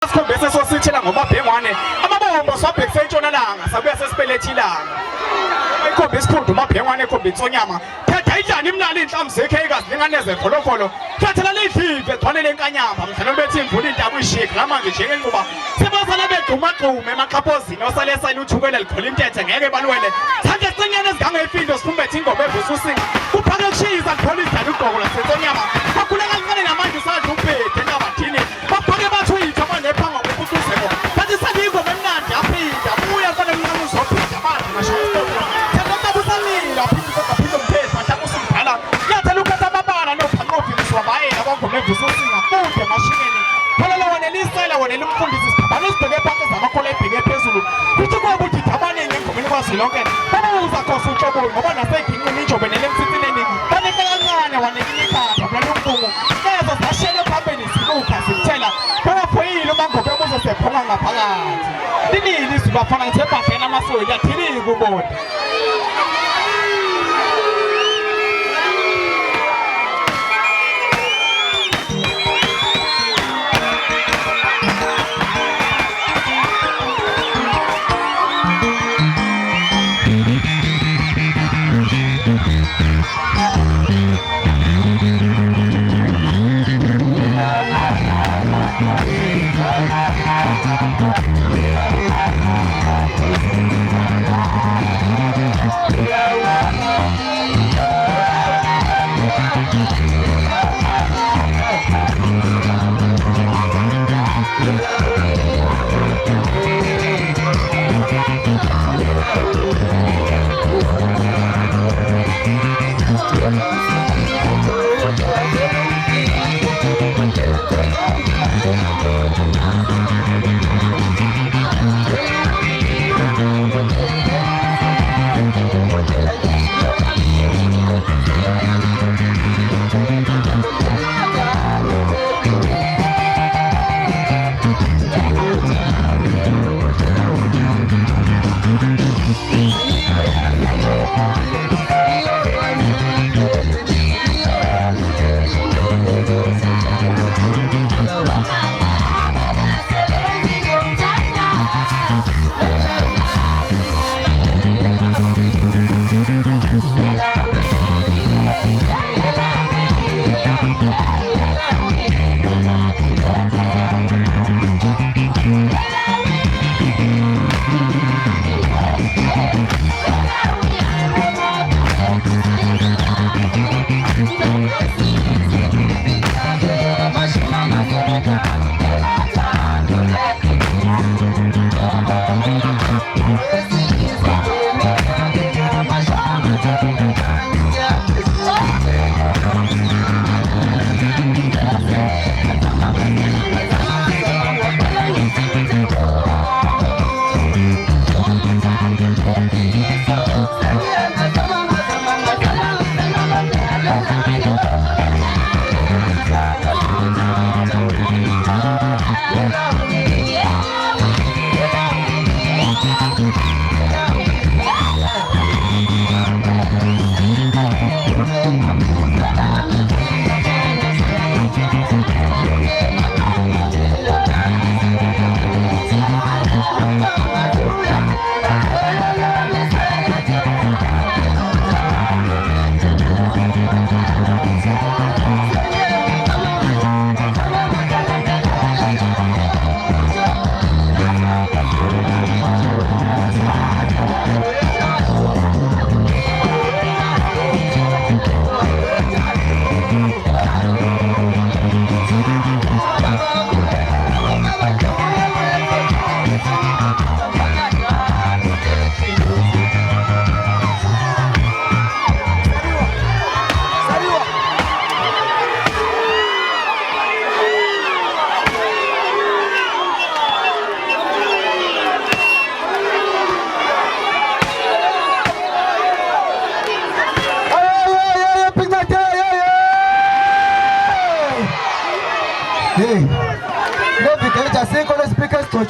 Bese sosithela ngomabhengwane amabombo swabhekise entshonalanga sabuya sesipelethi ilanga ikhombe isikhundu mabhengwane ikhombe insonyama phetha idlani imnali inhlamvu zekhekazi linganeze folofolo phetha lidlive gcwale lenkanyamba mdlalo bethi imvula intaba uyishiki namanje njengenquba sebazala begxumagxume emaxhaphozini osale saluthukela likhole intethe ngeke balwele thanke sincane ezigangefindo sifumbethe ingoma evusa usinga kuphake kushiza khona idlani ugqoko lasentonyama bakhule kancane namanje usadla ubhede enkabathini baphake bathi uyithoma nephanga ngokutuzeko kanti sengiyingoma emnandi yaphinda buya fana mncane uzophinda manje mashayisitokela thekakabusamila phinde umphezi mahlanga usumdala yathela ukhatha amabala nophanqophisi wabayela kwangoma evusa usinga bude emashingeni phalala wanelisela wanela umfundisi isibhabane sibheke phansi zamakhola ebheke phezulu kuthi kuwukuthi dabane ngengomeni kwazilonke babuza khosa utshoboni ngoba naseginqini injobe nelemsitsineni baneke kancane wanekile ikhanda blalumfungu ezo zashele phambili zibukha zikuthela bawaphoyile umangobe ebuzo sephonga ngaphakathi linini izibafana ngithebhadlena amasoyi yathini kubona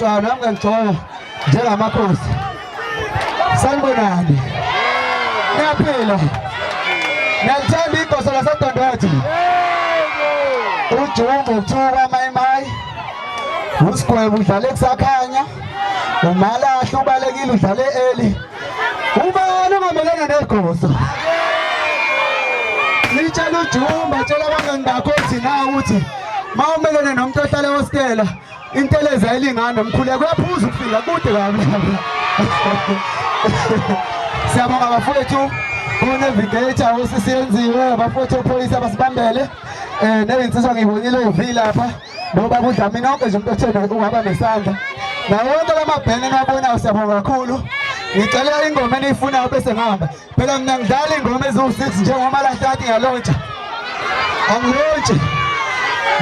Nami ngangcoba njengamakhosi sanibonani niyaphila niyalithanda igosa lasedondwathi ujumbo uthuka mayimayi usigwebo udlale kusakhanya, umalahle ubalekile udlale eli. Ubani ongamelana negoso? Nitshela uJumba, tshela abangani bakho thina ukuthi mawumelene nomuntu ohlala hostela intelezi ayilingana nomkhulu kuyaphuza ukufika kude kabi. Siyabonga bafowethu ku-navigator usisiyenziwe bafowethu opholisa abasibambele nezinsizwa ngiyibonile uvi lapha nobaba uDlamini wonke nje umuntu othanda ukungaba nesandla nawo wonke lamabhene eniwabonayo siyabonga kakhulu. Ngicela ingoma eniyifunayo bese ngihamba phela mina ngidlala ingoma eziwu-6 njengomalahle athi ngiyalontsha angilontshe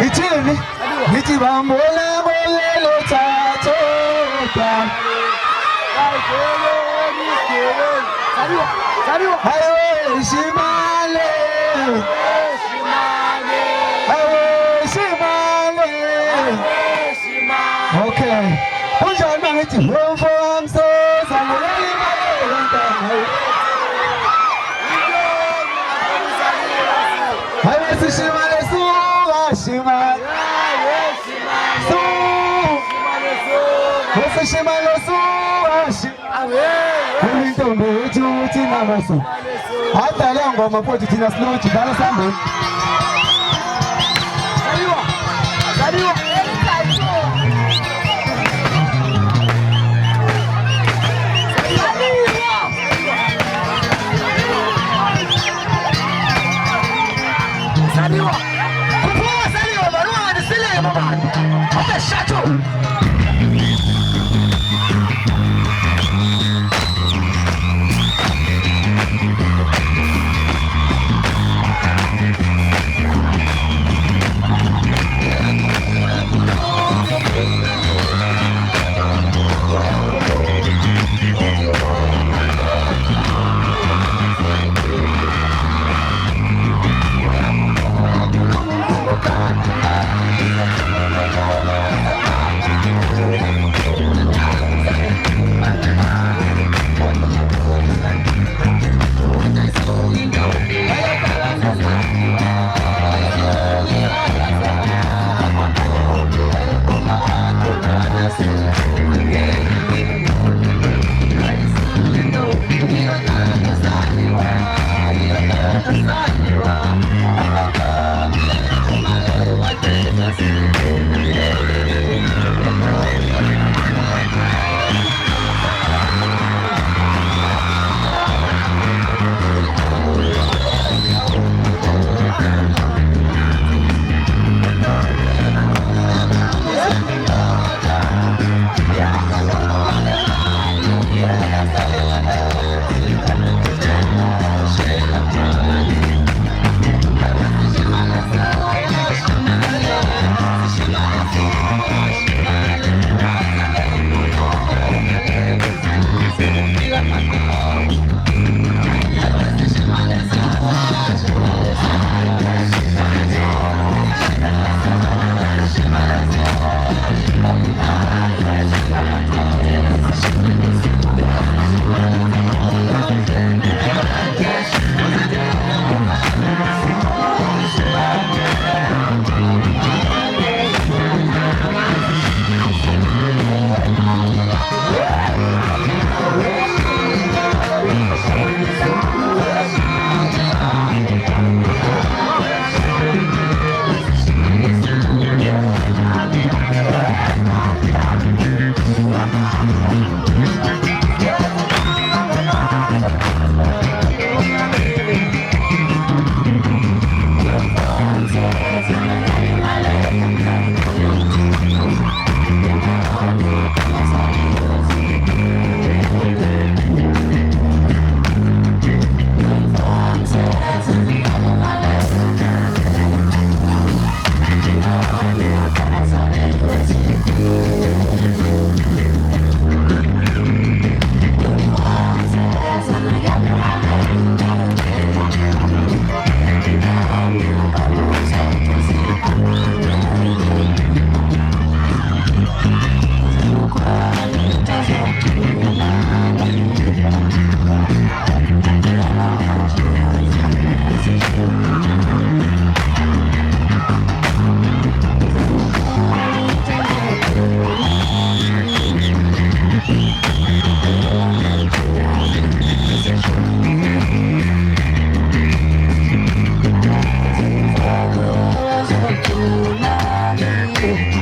ngithini ngithi bambole molelo thato hayo shimale okay kunjani mangithi mfowamso zamuleli hayo shimale suka shimale shimale suka intombi ethu thina baso adala ngoma futhi thina silothi dala sambeni saliwa Wow. Hey.